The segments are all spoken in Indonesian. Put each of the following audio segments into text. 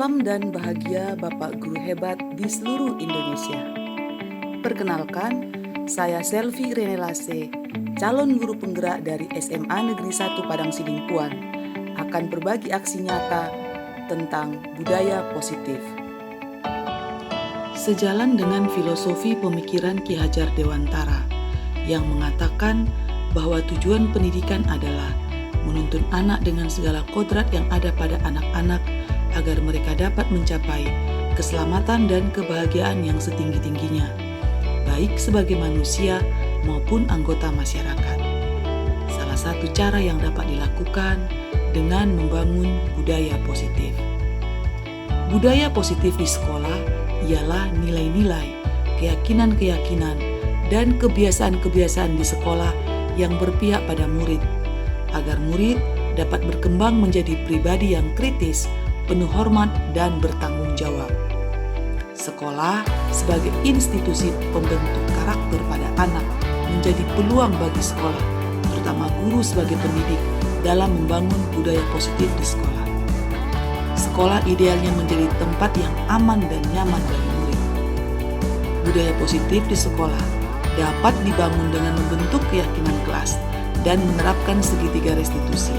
Salam dan bahagia Bapak Guru hebat di seluruh Indonesia. Perkenalkan, saya Selvi Renelase, calon guru penggerak dari SMA Negeri 1 Padang Sidimpuan, akan berbagi aksi nyata tentang budaya positif. Sejalan dengan filosofi pemikiran Ki Hajar Dewantara yang mengatakan bahwa tujuan pendidikan adalah menuntun anak dengan segala kodrat yang ada pada anak-anak agar mereka dapat mencapai keselamatan dan kebahagiaan yang setinggi-tingginya, baik sebagai manusia maupun anggota masyarakat. Salah satu cara yang dapat dilakukan dengan membangun budaya positif. Budaya positif di sekolah ialah nilai-nilai, keyakinan-keyakinan, dan kebiasaan-kebiasaan di sekolah yang berpihak pada murid, agar murid dapat berkembang menjadi pribadi yang kritis, penuh hormat, dan bertanggung jawab. Sekolah sebagai institusi pembentuk karakter pada anak menjadi peluang bagi sekolah, terutama guru sebagai pendidik, dalam membangun budaya positif di sekolah. Sekolah idealnya menjadi tempat yang aman dan nyaman bagi murid. Budaya positif di sekolah dapat dibangun dengan membentuk keyakinan kelas dan menerapkan segitiga restitusi.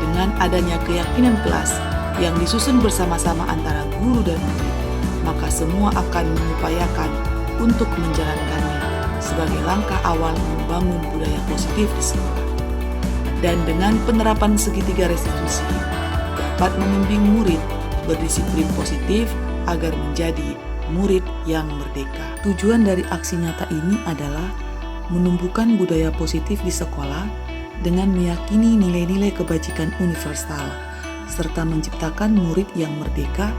Dengan adanya keyakinan kelas yang disusun bersama-sama antara guru dan murid, maka semua akan mengupayakan untuk menjalankannya sebagai langkah awal membangun budaya positif di sekolah. Dan dengan penerapan segitiga restitusi, dapat membimbing murid berdisiplin positif agar menjadi murid yang merdeka. Tujuan dari aksi nyata ini adalah menumbuhkan budaya positif di sekolah dengan meyakini nilai-nilai kebajikan universal, serta menciptakan murid yang merdeka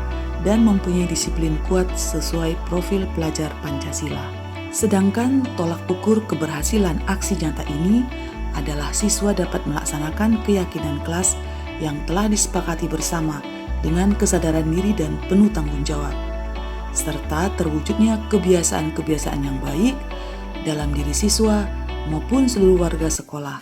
dan mempunyai disiplin kuat sesuai profil pelajar Pancasila. Sedangkan tolak ukur keberhasilan aksi nyata ini adalah siswa dapat melaksanakan keyakinan kelas yang telah disepakati bersama dengan kesadaran diri dan penuh tanggung jawab, serta terwujudnya kebiasaan-kebiasaan yang baik dalam diri siswa maupun seluruh warga sekolah.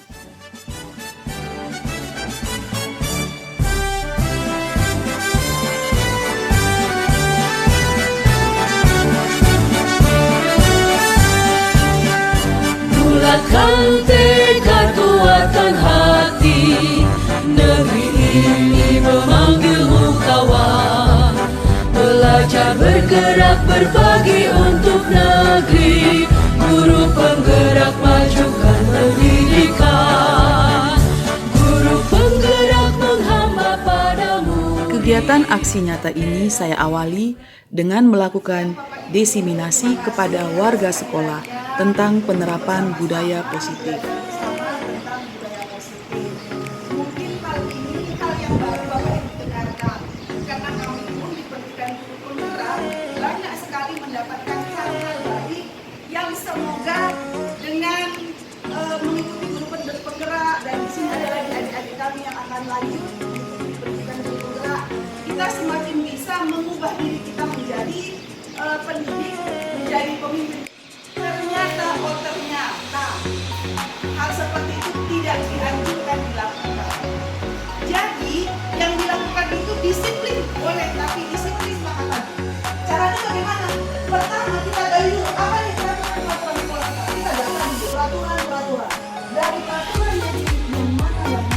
Bulatkan tekad kuatkan hati, negeri ini memanggilmu kawan. Belajar bergerak berbagi untuk negeri, guru penggerak majukan pendidikan, guru penggerak menghamba padamu. Kegiatan aksi nyata ini saya awali dengan melakukan diseminasi kepada warga sekolah tentang penerapan budaya positif. Mungkin hal ini hal yang baru Bapak Ibu dengarkan, karena kami pun di pendidikan guru penggerak banyak sekali mendapatkan hal-hal baik yang semoga dengan mengikuti guru penggerak, dan di sini ada lagi adik-adik kami yang akan lanjut di pendidikan guru penggerak, kita semakin bisa mengubah diri kita menjadi pendidik, menjadi pemimpin. Ternyata hal seperti itu tidak dianjurkan dilakukan. Jadi yang dilakukan itu disiplin boleh, tapi disiplin maka caranya bagaimana? Pertama kita dari dulu apa yang peraturan sekolah, kita datang di peraturan dari peraturan jadi yang mana yang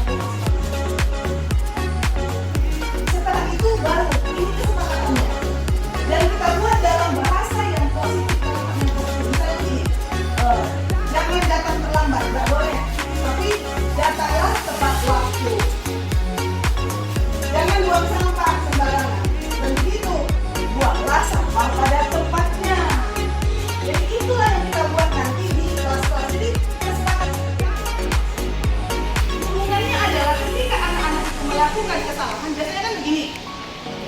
setelah itu baru ini kesepakatannya, dan kita buat dalam bahasa yang positif. Jangan datang terlambat, nggak boleh. Tapi datanglah tepat waktu. Jangan buang sampah sembarangan. Dan begitu, buanglah sampah pada tempatnya. Jadi itulah yang kita buat nanti di kelas-kelas. Jadi kesepakatan. Hubungannya adalah ketika anak-anak itu melakukan kesalahan, biasanya kan begini.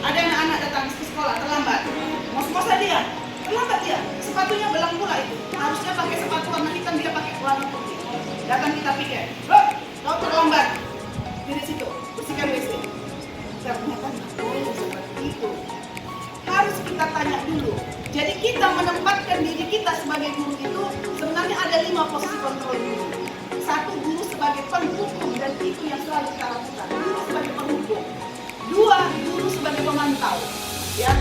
Ada anak-anak datang ke sekolah terlambat. Mau sekolah dia, terlambat dia. Sepatunya belang pula itu. Harusnya pakai sepatu warna hitam, dia pakai warna putih. Datang kita pikir, loh, kau terlambat. Di situ, bersihkan WC. Ternyata nggak boleh seperti itu. Harus kita tanya dulu. Jadi kita menempatkan diri kita sebagai guru itu sebenarnya ada 5 posisi kontrol guru. 1, guru sebagai penghukum, dan itu yang selalu kita lakukan. Guru sebagai penghukum. 2, guru sebagai pemantau. Ya,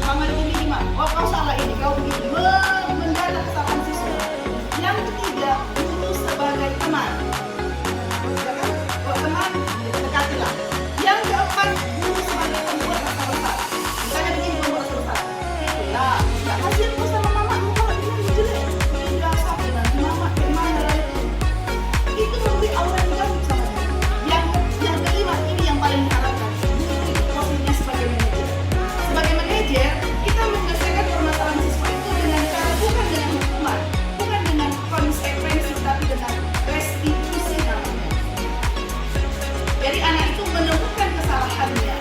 sama dengan 5. Oh, kau salah ini, kau begini. Mendata kesalahan siswa. Yang ketiga, guru sebagai teman. Ya kan? Kalau teman, dekatilah. Yang keempat, guru sebagai pembuat rasa bersalah. Misalnya begini, pembuat rasa bersalah. Itulah, nggak hasil kau sama mama, kalau ini jelek. Ini rasa dengan mama, gimana lagi? Itu memberi aura negatif sama dia. Yang kelima, ini yang paling diharapkan. Guru itu posisinya sebagai manajer. Sebagai manajer, kita menyelesaikan permasalahan siswa itu dengan cara bukan dengan hukuman, bukan dengan konsekuensi, tapi dengan restitusi namanya. Jadi anak itu menemukan kesalahannya.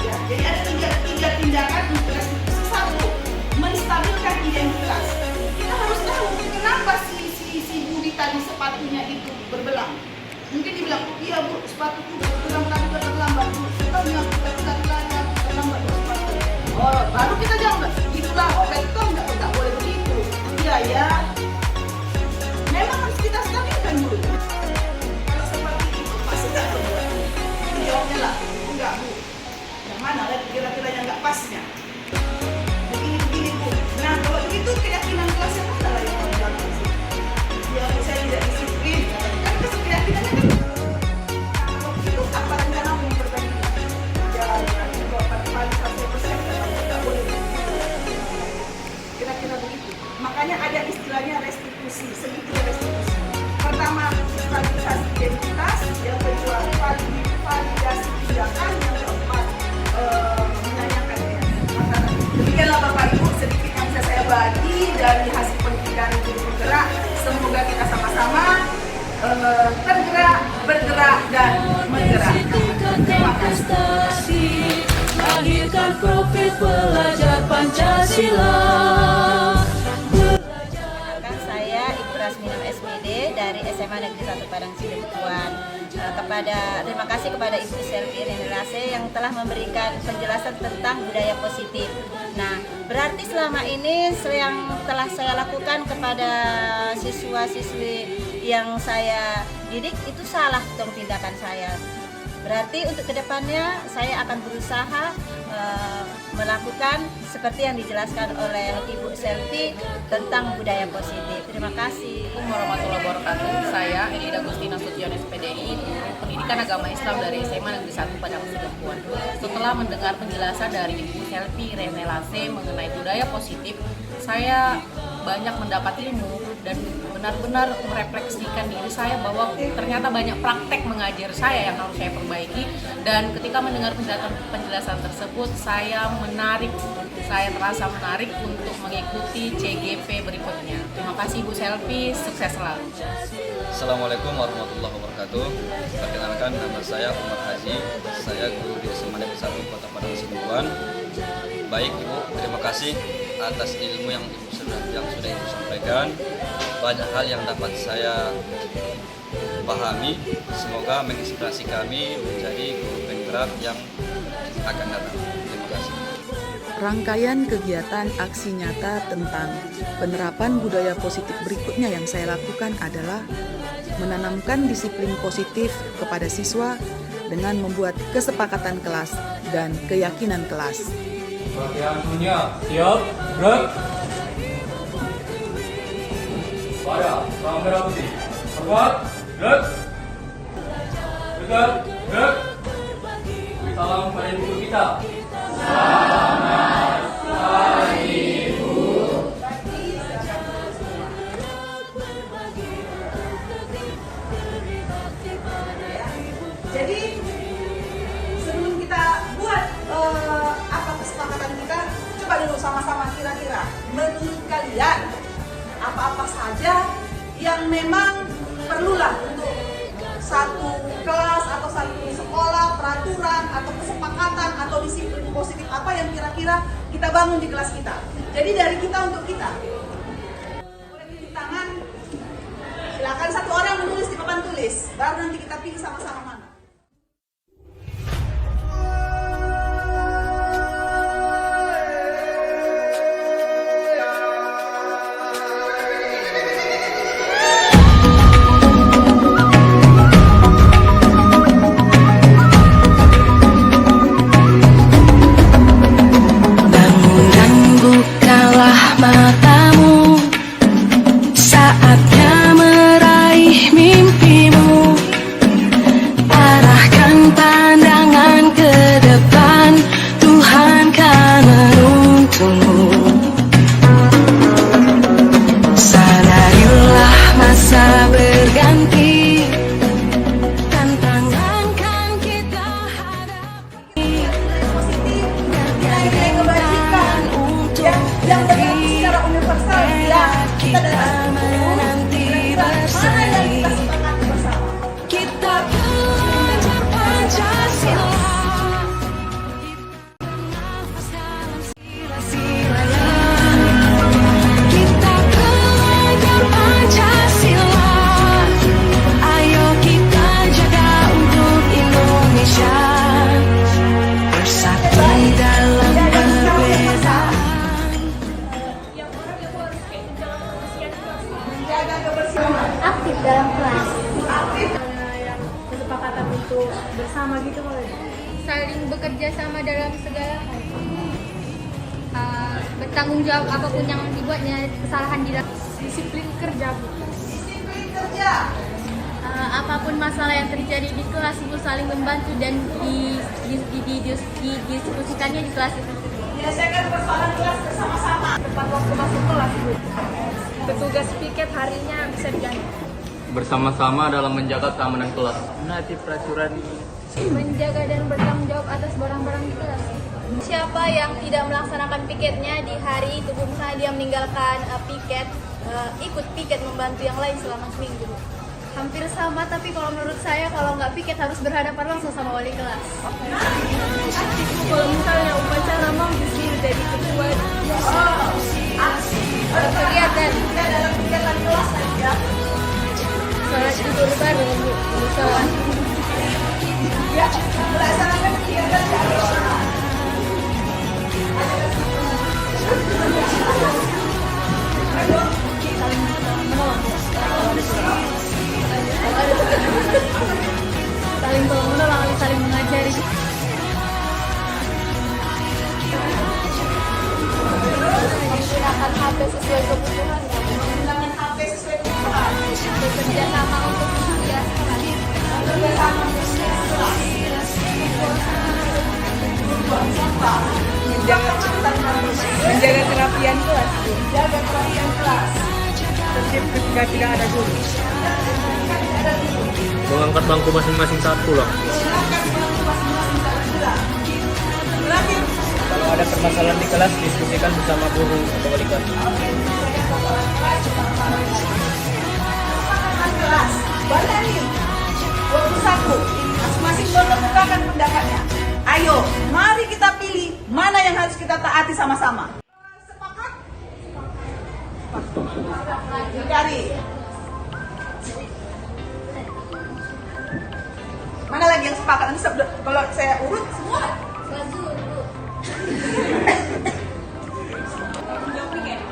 Ya, jadi ada tiga tindakan untuk restitusi. 1, menstabilkan identitas. Kita harus tahu kenapa si Budi tadi sepatunya itu berbelang. Mungkin dibilang, iya bu, sepatuku berbelang tadi terlambat bu. Kita bilang, terlambat bu sepatu. Oh, baru kita jawab, itulah betul nggak boleh begitu. Iya ya, memang harus kita stabilkan dulu. Kalau seperti itu pasti nggak berbuat. Jawabnya lah, enggak bu. Yang mana lagi kira-kira yang nggak pasnya? Begini bu. Nah kalau begitu keyakinan kelas yang mana lah yang kamu jalankan sih? Ya saya tidak disiplin. Kan keyakinannya kan. Kalau begitu apa rencana memperbaiki? Jalan kalau partisipasi persen nggak boleh begitu. Kira-kira begitu. Makanya ada istilahnya restitusi, segitiga restitusi. Pertama, stabilisasi identitas. Yang kedua, validasi tindakan. Yang keempat, menanyakan makanan. Demikianlah Bapak Ibu sedikit yang bisa saya bagi dari hasil pendidikan guru bergerak. Semoga kita sama-sama tergerak, bergerak dan menggerak. Terima kasih. Lahirkan profil pelajar Pancasila. Saya Ibu Rasminam SPD dari SMA Negeri 1 Padang Sidempuan. Terima kasih kepada Ibu Selvi Renelase yang telah memberikan penjelasan tentang budaya positif. Nah, berarti selama ini yang telah saya lakukan kepada siswa-siswi yang saya didik itu salah dong tindakan saya. Berarti untuk kedepannya saya akan berusaha melakukan seperti yang dijelaskan oleh Ibu Selvi tentang budaya positif. Terima kasih. Assalamualaikum warahmatullahi wabarakatuh. Saya Elida Agustina Sution SPDI, Guru Pendidikan Agama Islam dari SMA Negeri 1 Padang Sidempuan. Setelah mendengar penjelasan dari Ibu Selvi Renelase mengenai budaya positif, saya banyak mendapat ilmu dan benar-benar merefleksikan diri saya bahwa ternyata banyak praktek mengajar saya yang harus saya perbaiki. Dan ketika mendengar penjelasan tersebut, saya merasa menarik untuk mengikuti CGP berikutnya. Terima kasih Bu Selvi, sukses selalu. Assalamualaikum warahmatullahi wabarakatuh. Perkenalkan, nama saya Umar Haji. Saya guru di SMA Negeri 1 Kota Padang Sidempuan. Baik Ibu, terima kasih atas ilmu yang sudah Ibu sampaikan. Banyak hal yang dapat saya pahami. Semoga menginspirasi kami menjadi guru penggerak yang akan datang. Terima kasih. Rangkaian kegiatan aksi nyata tentang penerapan budaya positif berikutnya yang saya lakukan adalah menanamkan disiplin positif kepada siswa dengan membuat kesepakatan kelas dan keyakinan kelas. Bagian dunia, siap, gerak. Pada, salam merah putih. Kuat, gerak. Gerak, gerak. Salam pada ibu kita. Selamat pagi, Ibu. Jadi sebelum kita buat kesepakatan kita, coba dulu sama-sama kira-kira menurut kalian apa-apa saja yang memang perlulah untuk satu kelas atau satu sekolah, peraturan atau kesepakatan atau disiplin positif apa yang kira-kira kita bangun di kelas kita. Jadi dari kita untuk kita. Boleh pilih tangan. Silakan satu orang menulis di papan tulis, baru nanti kita pilih sama-sama mana. ya, kita datang menanti bersama. Kita belajar Pancasila. Kita belajar Pancasila. Ayo kita jaga untuk Indonesia. Bersatu dalam perbedaan. Aktif dalam kelas. Kesepakatan untuk bersama gitu boleh. Saling bekerja sama dalam segala hal. Bertanggung jawab apapun yang dibuatnya kesalahan di dalam Disiplin kerja, Bu. Disiplin kerja. apapun masalah yang terjadi di kelas itu saling membantu dan didiskusikannya di kelas itu. Menyelesaikan persoalan kelas bersama-sama. Tepat waktu masuk kelas, Bu. Petugas piket harinya bisa diganti. Bersama-sama dalam menjaga keamanan kelas. Menaati peraturan. Menjaga dan bertanggung jawab atas barang-barang di kelas. Siapa yang tidak melaksanakan piketnya di hari itu, misalnya dia meninggalkan piket, ikut piket membantu yang lain selama seminggu. Hampir sama, tapi kalau menurut saya kalau nggak piket harus berhadapan langsung sama wali kelas. Kalau misalnya upacara mau disini jadi ketua. Kegiatan Dalam kegiatan kelas saja. sholat Idul baru, musola. Ya, melaksanakan kegiatan keagamaan. Saling tolong menolong, saling mengajari. Menggunakan HP sesuai kebutuhan. Menggunakan HP sesuai kebutuhan. Bekerja sama untuk menghapus Bekerja sama untuk kelas. Buang sampah. Menjaga kerapian kelas. Jaga kerapian kelas. Tertib ketika tidak ada guru. Mengangkat bangku masing-masing saat pulang. Terakhir, Kalau ada permasalahan di kelas, diskusikan bersama guru atau wali kelas. kelas. Balanin. 21. Masing-masing mengemukakan pendapatnya. Ayo, mari kita pilih mana yang harus kita taati sama-sama. Sepakat? Dari. Mana lagi yang sepakat? Nanti kalau saya urut semua.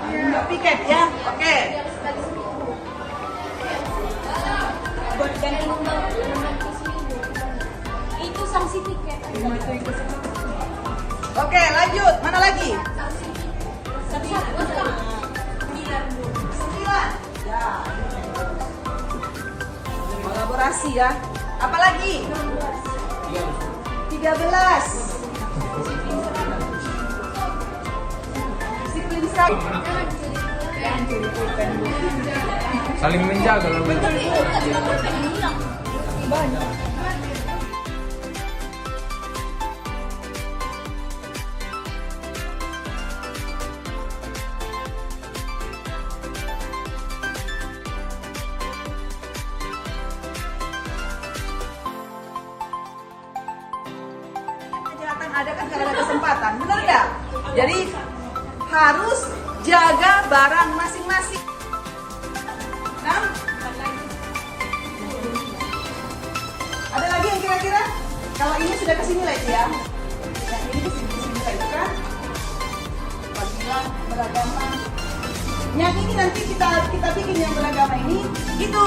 Enggak piket ya. Oke. itu sanksi tiket. Oke, lanjut. Mana lagi? 9. Ya. Kolaborasi ya. Apa lagi? 13. Disiplin sekali. Saling menjaga. Kejahatan ada kan karena ada kesempatan, benar nggak? Jadi harus jaga barang masing-masing. 6. Ada lagi yang kira-kira? Kalau ini sudah kesini lagi ya. Yang ini kesini lagi kan? Apabila beragama. Yang ini nanti kita bikin yang beragama ini itu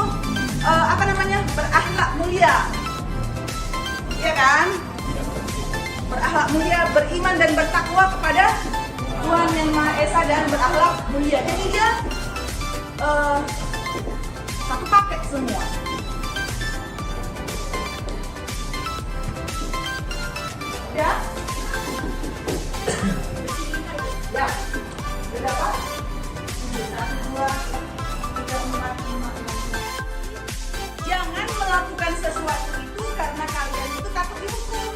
apa namanya? Berakhlak mulia. Iya kan? Berakhlak mulia, beriman dan bertakwa kepada Tuhan yang Maha Esa dan berakhlak mulia. Jadi dia satu paket semua. Ya? Ya. Berapa? 1, 2, 3, 4, 5, 6. Jangan melakukan sesuatu itu karena kalian itu takut dihukum.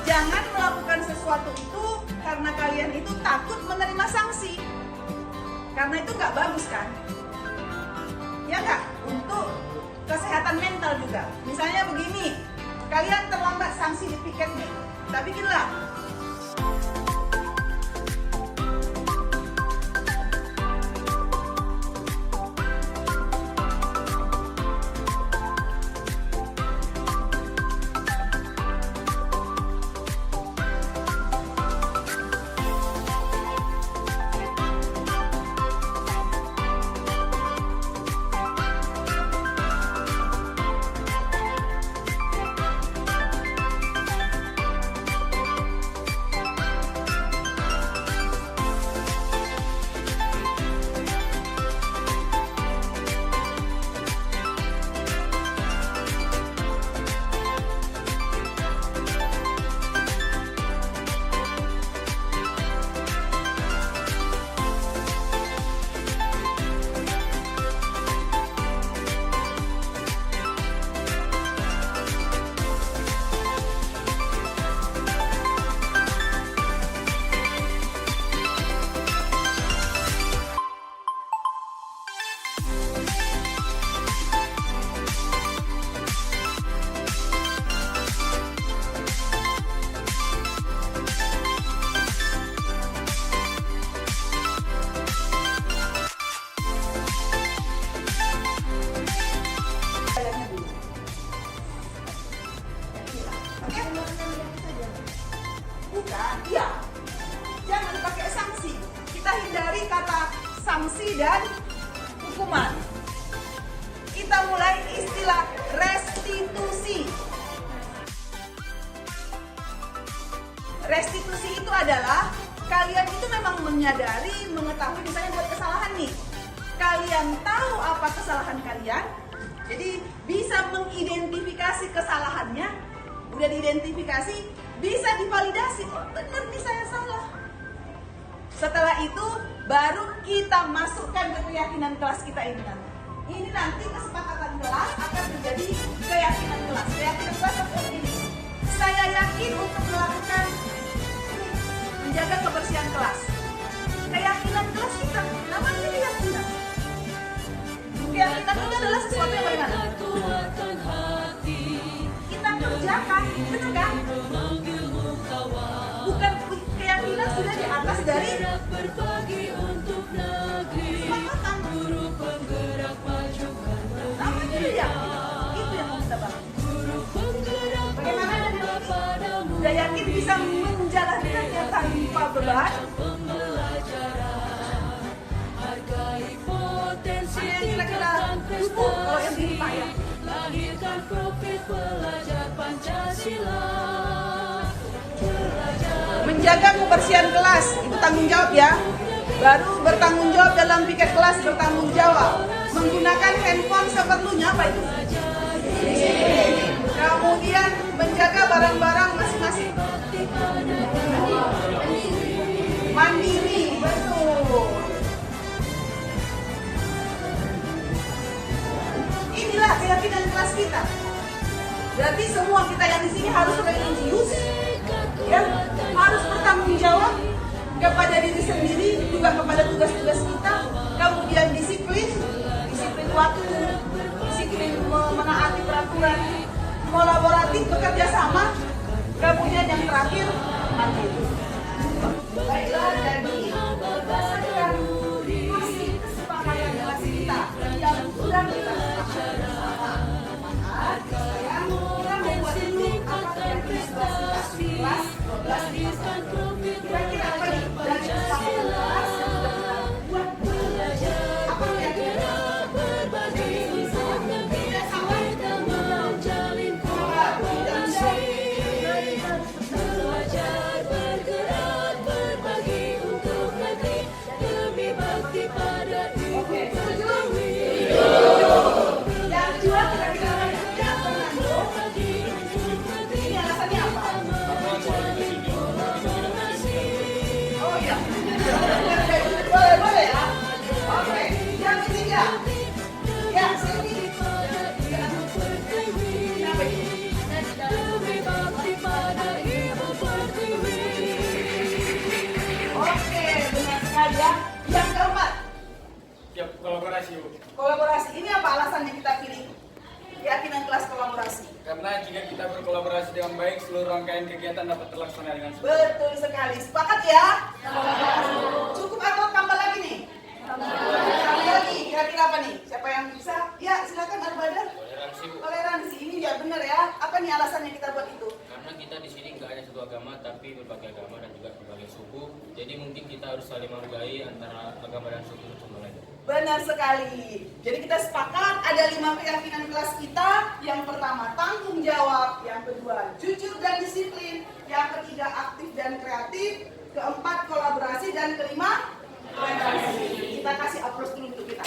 Jangan melakukan sesuatu itu karena kalian itu takut menerima sanksi. Karena itu nggak bagus kan? Ya nggak? Untuk kesehatan mental juga. Misalnya begini, kalian terlambat sanksi di piket nih. Kita bikinlah. Bukan, iya. Jangan pakai sanksi. Kita hindari kata sanksi dan hukuman. Kita mulai istilah restitusi. Restitusi itu adalah kalian itu memang menyadari, mengetahui misalnya buat kesalahan nih. Kalian tahu apa kesalahan kalian, jadi bisa mengidentifikasi kesalahannya. Udah diidentifikasi, bisa divalidasi. Oh benar nih saya salah. Setelah itu baru kita masukkan ke keyakinan kelas kita ini nanti. Ini nanti kesepakatan kelas akan menjadi keyakinan kelas. Keyakinan kelas seperti ini. Saya yakin untuk melakukan menjaga kebersihan kelas. Keyakinan kelas kita, namanya keyakinan. Keyakinan itu adalah sesuatu yang bagaimana? Kita kerjakan, benar kan? Bukan keyakinan sudah di atas dari kesepakatan. Namanya keyakinan, itu yang mau kita bangun. Bagaimana dengan ini? Saya yakin bisa menjalankannya tanpa beban. Ada yang kira-kira butuh kalau yang dilupa ya. Menjaga kebersihan kelas itu tanggung jawab ya. Baru bertanggung jawab dalam piket kelas, bertanggung jawab menggunakan handphone seperlunya apa itu. Kemudian menjaga barang-barang masing-masing. Mandiri, betul. Inilah keyakinan kelas kita. Berarti semua kita yang di sini harus religius, ya, harus bertanggung jawab kepada diri sendiri, juga kepada tugas-tugas kita. Kemudian disiplin waktu, disiplin menaati peraturan, kolaboratif, bekerja sama. Kemudian yang terakhir, mandiri. Baiklah, jadi berdasarkan hasil kesepakatan kelas kita yang sudah kita sepakati bersama, maka kita membuat dulu apa yang kita kelas 12. Kira-kira apa nih dari kesepakatan kelas yang sudah kita buat? Apa kira-kira? Tidak salah. Kolaborasi. Kolaborasi, Bu. Kolaborasi, ini apa alasannya kita pilih keyakinan kelas kolaborasi? Karena jika kita berkolaborasi dengan baik, seluruh rangkaian kegiatan dapat terlaksana dengan sukses. Betul sekali. Sepakat ya? Cukup atau tambah lagi nih? Tambah lagi. Kira-kira apa nih? Siapa yang bisa? Ya, silakan Arbadar. Toleransi, Bu. Toleransi ini ya benar ya. Apa nih alasannya kita buat itu? Karena kita di sini nggak hanya satu agama, tapi berbagai agama dan juga berbagai suku. Jadi mungkin kita harus saling menghargai antara agama dan suku sama lain. Benar sekali. Jadi kita sepakat ada 5 keyakinan kelas kita. Yang pertama tanggung jawab, yang kedua jujur dan disiplin, yang ketiga aktif dan kreatif, keempat kolaborasi, dan kelima toleransi. Kita kasih aplaus dulu untuk kita.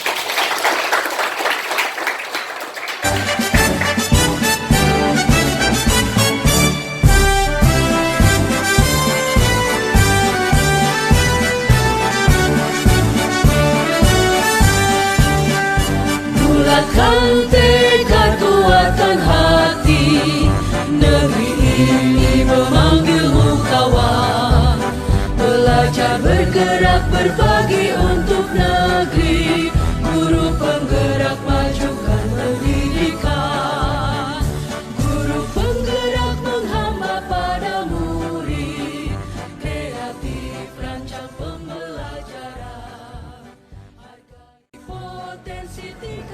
Bulatkan tekad kuatkan hati, negeri ini memanggilmu kawan. Belajar bergerak berbagi untuk negeri, guru penggerak majukan pendidikan. Guru penggerak menghamba pada murid, kreatif rancang pembelajaran.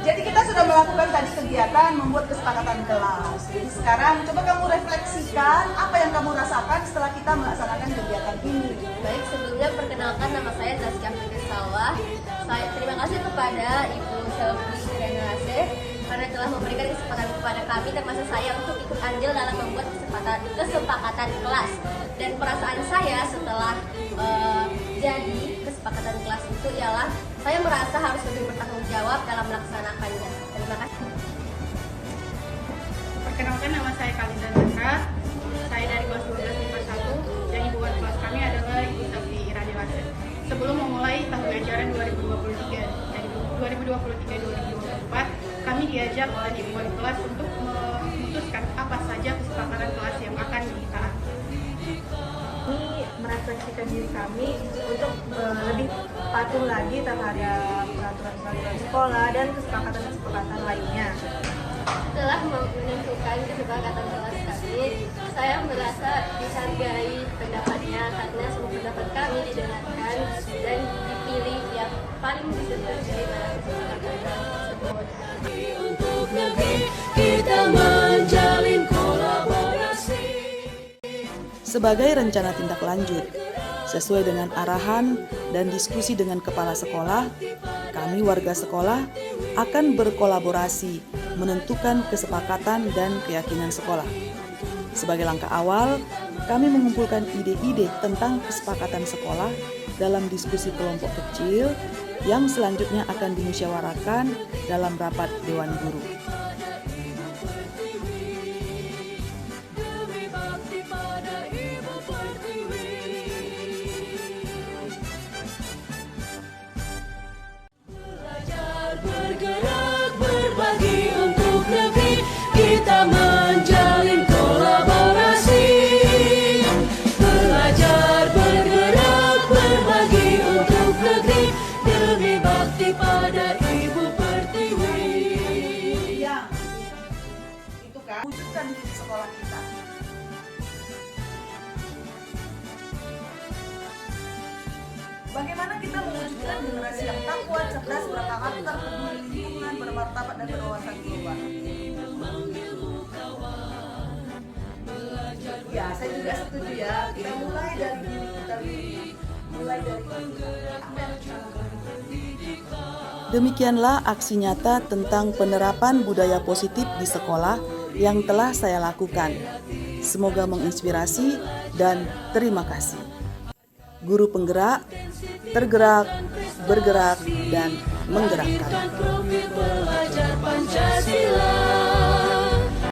Jadi kita sudah melakukan tadi kegiatan membuat kesepakatan kelas. Jadi sekarang coba kamu refleksikan apa yang kamu rasakan setelah kita melaksanakan kegiatan ini. Baik, sebelumnya perkenalkan nama saya Zaskia Fitri Salwah. Saya terima kasih kepada Ibu Selvi Renelase karena telah memberikan kesempatan kepada kami termasuk saya untuk ikut andil dalam membuat kesepakatan kelas. Dan perasaan saya setelah jadi kesepakatan kelas itu ialah saya merasa harus lebih bertanggung jawab dalam melaksanakannya. Terima kasih. Perkenalkan, nama saya Kalinda Chandra. Saya dari kelas 12 IPA 1 dan ibu wali kelas kami adalah Ibu Selvi Renelase. Sebelum memulai tahun ajaran 2023-2024, kami diajak oleh ibu wali kelas untuk memutuskan apa saja kesepakatan kelas yang akan ditaati. Ini merefleksikan diri kami untuk lebih patuh lagi terhadap peraturan-peraturan sekolah dan kesepakatan-kesepakatan lainnya. Setelah menentukan kesepakatan kelas kami, saya merasa dihargai pendapatnya karena semua pendapat kami didengarkan dan dipilih yang paling disetujui dalam kesepakatan kelas tersebut. Untuk negeri kita menjalin kolaborasi. Sebagai rencana tindak lanjut, sesuai dengan arahan dan diskusi dengan kepala sekolah, kami warga sekolah akan berkolaborasi menentukan kesepakatan dan keyakinan sekolah. Sebagai langkah awal, kami mengumpulkan ide-ide tentang kesepakatan sekolah dalam diskusi kelompok kecil yang selanjutnya akan dimusyawarahkan dalam rapat Dewan Guru. Bergerak berbagi untuk negeri, kita menjalin kolaborasi. Belajar bergerak berbagi untuk negeri, demi bakti pada Ibu Pertiwi. Yang itu kan wujudkan di sekolah kita. Bagaimana kita mewujudkan generasi yang takwa, cerdas, berkarakter, peduli lingkungan, bermartabat, dan berwawasan global? Ya, saya juga setuju ya. Kita mulai dari diri kita dulu. Mulai dari apa yang kita lakukan. Demikianlah aksi nyata tentang penerapan budaya positif di sekolah yang telah saya lakukan. Semoga menginspirasi dan terima kasih. Guru penggerak, tergerak, bergerak, dan menggerakkan. Profil belajar Pancasila.